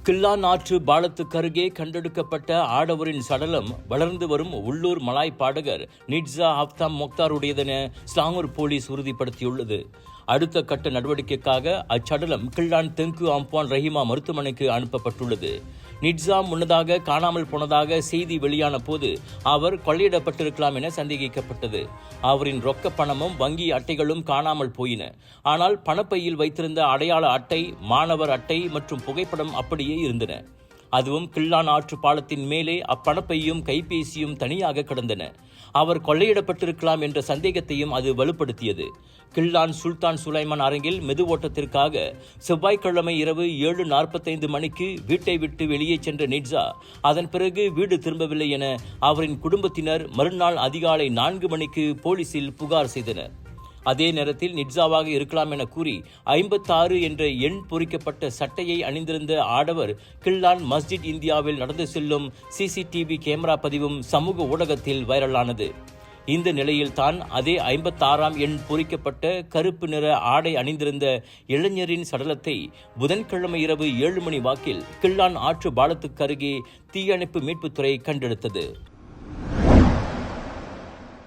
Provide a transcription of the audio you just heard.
கில்லான் ஆற்று பாலத்துக்கு அருகே கண்டெடுக்கப்பட்ட ஆடவரின் சடலம் வளர்ந்து வரும் உள்ளூர் மலாய் பாடகர் நிட்ஸா ஹப்தாம் மொக்தாருடையதென ஸ்லாங்கூர் போலீஸ் உறுதிப்படுத்தியுள்ளது. அடுத்த கட்ட நடவடிக்கைக்காக அச்சடலம் கில்லான் தெங்கு அம்பான் ரஹிமா மருத்துவமனைக்கு அனுப்பப்பட்டுள்ளது. நிட்ஸா முன்னதாக காணாமல் போனதாக செய்தி வெளியான போது அவர் கொள்ளையிடப்பட்டிருக்கலாம் என சந்தேகிக்கப்பட்டது. அவரின் ரொக்க பணமும் வங்கி அட்டைகளும் காணாமல் போயின. ஆனால் பணப்பையில் வைத்திருந்த அடையாள அட்டை, மாணவர் அட்டை மற்றும் புகைப்படம் அப்படியே இருந்தன. அதுவும் கில்லான் ஆற்று பாலத்தின் மேலே அப்பணப்பையும் கைபேசியும் தனியாக கிடந்தன. அவர் கொள்ளையிடப்பட்டிருக்கலாம் என்ற சந்தேகத்தையும் அது வலுப்படுத்தியது. கில்லான் சுல்தான் சுலைமான் அரங்கில் மெது ஓட்டத்திற்காக செவ்வாய்க்கிழமை இரவு 7:45 மணிக்கு வீட்டை விட்டு வெளியே சென்ற நிட்ஸா அதன் பிறகு வீடு திரும்பவில்லை என அவரின் குடும்பத்தினர் மறுநாள் அதிகாலை 4 மணிக்கு போலீசில் புகார் செய்தனர். அதே நேரத்தில் நிட்ஸாவாக இருக்கலாம் என கூறி 56 என்ற எண் பொறிக்கப்பட்ட சட்டையை அணிந்திருந்த ஆடவர் கில்லான் மஸ்ஜித் இந்தியாவில் நடந்து செல்லும் சிசிடிவி கேமரா பதிவும் சமூக ஊடகத்தில் வைரலானது. இந்த நிலையில் தான் அதே 56ஆம் எண் பொறிக்கப்பட்ட கருப்பு நிற ஆடை அணிந்திருந்த இளைஞரின் சடலத்தை புதன்கிழமை இரவு 7 மணி வாக்கில் கில்லான் ஆற்று பாலத்துக்கு அருகே தீயணைப்பு மீட்புத்துறை கண்டெடுத்தது.